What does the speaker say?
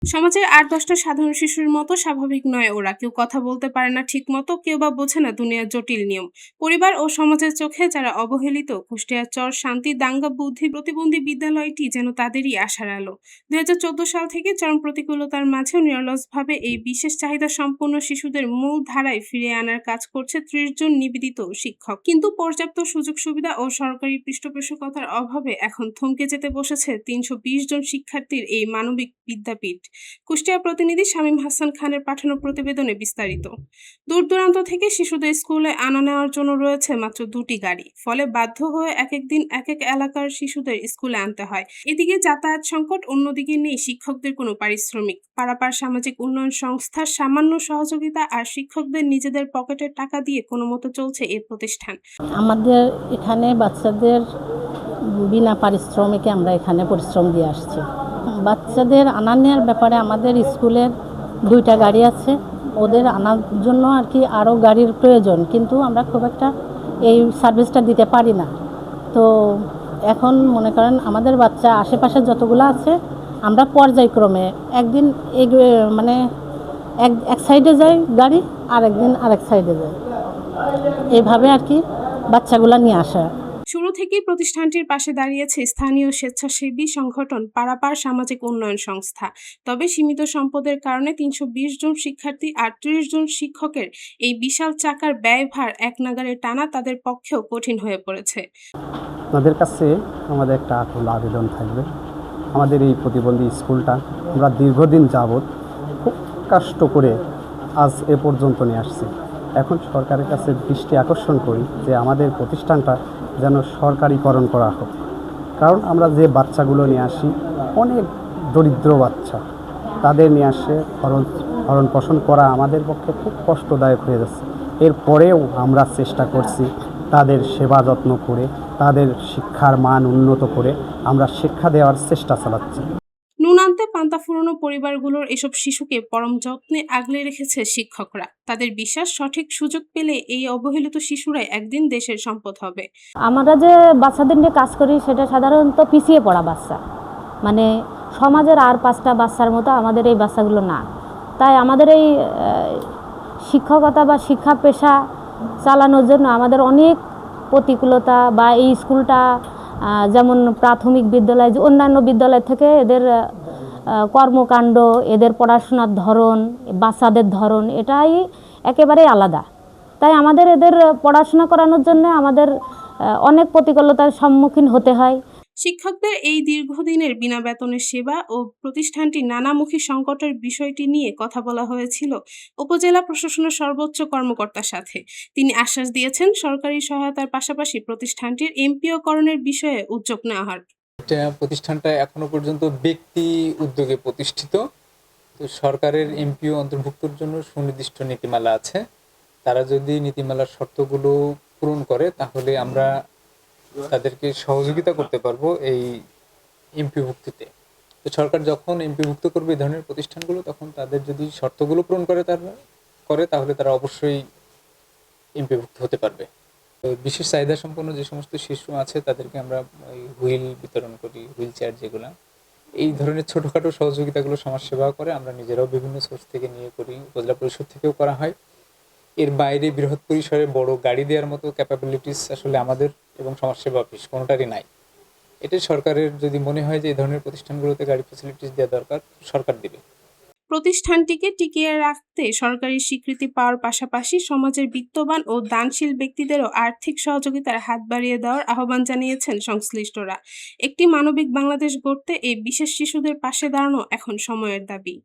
সমাজের ৮-১০টা সাধারণ শিশুর মতো স্বাভাবিক নয় ওরা। কেউ কথা বলতে পারে না ঠিকমতো, কেউ বা বোঝে না দুনিয়ার জটিল নিয়ম। পরিবার ও সমাজের চোখে যারা অবহেলিত, কুষ্টিয়ার চর শান্তি দাঙ্গা বুদ্ধি প্রতিবন্ধী বিদ্যালয়টি যেন তাদেরই আশার আলো। ২০১৪ সাল থেকে চরম প্রতিকূলতার মাঝেও নিরলসভাবে এই বিশেষ চাহিদা সম্পন্ন শিশুদের মূল ধারায় ফিরিয়ে আনার কাজ করছে ৩০ জন নিবেদিত শিক্ষক। কিন্তু পর্যাপ্ত সুযোগ সুবিধা ও সরকারি পৃষ্ঠপোষকতার অভাবে এখন থমকে যেতে বসেছে ৩২০ জন শিক্ষার্থীর এই মানবিক বিদ্যাপীঠ। কুষ্টিয়া প্রতিনিধি শামীম হাসান খানের পাঠানো প্রতিবেদনে বিস্তারিত। দূর দূরান্ত থেকে শিশুদের স্কুলে আনা নেওয়ার জন্য রয়েছে মাত্র ২টি গাড়ি। ফলে বাধ্য হয়ে একেক দিন একেক এলাকার শিশুদের স্কুলে আনতে হয়। এদিকে যাতায়াত সংকট, অন্যদিকে নেই শিক্ষকদের কোনো পারিশ্রমিক। পারাপার সামাজিক উন্নয়ন সংস্থার সামান্য সহযোগিতা আর শিক্ষকদের নিজেদের পকেটের টাকা দিয়ে কোনো মতো চলছে এই প্রতিষ্ঠান। আমাদের এখানে বাচ্চাদের বিনা পারিশ্রমিকে আমরা এখানে পরিশ্রম দিয়ে আসছি। বাচ্চাদের আনা নেওয়ার ব্যাপারে আমাদের স্কুলের 2টা গাড়ি আছে। ওদের আনার জন্য আর কি আরও গাড়ির প্রয়োজন, কিন্তু আমরা খুব একটা এই সার্ভিসটা দিতে পারি না। তো এখন মনে করেন আমাদের বাচ্চা আশেপাশে যতগুলো আছে আমরা পর্যায়ক্রমে একদিন মানে এক সাইডে যায় গাড়ি, আর একদিন আরেক সাইডে যায়, এভাবে আর কি বাচ্চাগুলো নিয়ে আসা। শুরু থেকেই প্রতিষ্ঠানটির পাশে দাঁড়িয়েছে স্থানীয় স্বেচ্ছাসেবী সংগঠন পারাপার সামাজিক উন্নয়ন সংস্থা। তবে সীমিত সম্পদের কারণে ৩২০ জন শিক্ষার্থী আর ৩০ জন শিক্ষকের এই বিশাল চাকার ব্যয়ভার একনাগাড়ে টানা তাদের পক্ষেও কঠিন হয়ে পড়েছে। আপনাদের কাছে আমাদের একটা আকুল আবেদন থাকবে। আমাদের এই প্রতিবন্ধী স্কুলটা আমরা দীর্ঘদিন যাবৎ খুব কষ্ট করে আজ এ পর্যন্ত নিয়ে আসছি। এখন সরকারের কাছে দৃষ্টি আকর্ষণ করি যে আমাদের প্রতিষ্ঠানটা যেন সরকারিকরণ করা হোক। কারণ আমরা যে বাচ্চাগুলো নিয়ে আসি অনেক দরিদ্র বাচ্চা, তাদের নিয়ে আসে ভরণ পোষণ করা আমাদের পক্ষে খুব কষ্টদায়ক হয়ে যাচ্ছে। এরপরেও আমরা চেষ্টা করছি তাদের সেবা যত্ন করে, তাদের শিক্ষার মান উন্নত করে আমরা শিক্ষা দেওয়ার চেষ্টা চালাচ্ছি। নুন আনতে পান্তা ফুরোনো পরিবারগুলোর এসব শিশুকে পরম যত্নে আগলে রেখেছে শিক্ষকরা। তাদের বিশ্বাস, সঠিক সুযোগ পেলে এই অবহেলিত শিশুরাই একদিন দেশের সম্পদ হবে। আমরা যে বাচ্চাদের নিয়ে কাজ করি সেটা সাধারণত পিছিয়ে পড়া বাচ্চা, মানে সমাজের আর 5টা বাচ্চার মতো আমাদের এই বাচ্চাগুলো না। তাই আমাদের এই শিক্ষকতা বা শিক্ষা পেশা চালানোর জন্য আমাদের অনেক প্রতিকূলতা, বা এই স্কুলটা যেমন প্রাথমিক বিদ্যালয় অন্যান্য বিদ্যালয় থেকে এদের কর্মকাণ্ড, এদের পড়াশোনার ধরন, বাচ্চাদের ধরন এটাই একেবারেই আলাদা। তাই আমাদের এদের পড়াশোনা করানোর জন্য আমাদের অনেক প্রতিকূলতার সম্মুখীন হতে হয়। শিক্ষকদের এই দীর্ঘদিনের বিনা বেতনের সেবা ও প্রতিষ্ঠানটির নানামুখী সংকটের বিষয়টি নিয়ে কথা বলা হয়েছিল উপজেলা প্রশাসনের সর্বোচ্চ কর্মকর্তার সাথে। তিনি আশ্বাস দিয়েছেন সরকারি সহায়তার পাশাপাশি প্রতিষ্ঠানটির এমপিওকরণের বিষয়ে উদ্যোগ নেওয়া হয়। প্রতিষ্ঠানটা এখনো পর্যন্ত ব্যক্তি উদ্যোগে প্রতিষ্ঠিত। তো সরকারের এমপিও অন্তর্ভুক্তর জন্য সুনির্দিষ্ট নীতিমালা আছে। তারা যদি নীতিমালার শর্তগুলো পূরণ করে তাহলে আমরা তাদেরকে সহযোগিতা করতে পারবো এই এমপিভুক্তিতে। তো সরকার যখন এমপিভুক্ত করবে এই ধরনের প্রতিষ্ঠানগুলো, তখন তাদের যদি শর্তগুলো পূরণ করে তাহলে তারা অবশ্যই এমপিভুক্ত হতে পারবে। তো বিশেষ চাহিদা সম্পন্ন যে সমস্ত শিশু আছে তাদেরকে আমরা হুইল বিতরণ করি, হুইল চেয়ার যেগুলো, এই ধরনের ছোটোখাটো সহযোগিতাগুলো সমাজসেবা করে আমরা নিজেরাও বিভিন্ন সোর্স থেকে নিয়ে করি, উপজেলা পরিষদ থেকেও করা হয়। এর বাইরে বৃহৎ পরিসরে বড় গাড়ি দেওয়ার মতো ক্যাপাবিলিটিস আসলে আমাদের এবং সমাজসেবা অফিস কোনোটারই নাই। এটাই সরকারের যদি মনে হয় যে এই ধরনের প্রতিষ্ঠানগুলোতে গাড়ি ফ্যাসিলিটিস দেওয়া দরকার, সরকার দেবে। প্রতিষ্ঠানটিকে টিকিয়ে রাখতে সরকারি স্বীকৃতি পাওয়ার পাশাপাশি সমাজের বিত্তবান ও দানশীল ব্যক্তিদেরও আর্থিক সহযোগিতার হাত বাড়িয়ে দেওয়ার আহ্বান জানিয়েছেন সংশ্লিষ্টরা। একটি মানবিক বাংলাদেশ গড়তে এই বিশেষ শিশুদের পাশে দাঁড়ানো এখন সময়ের দাবি।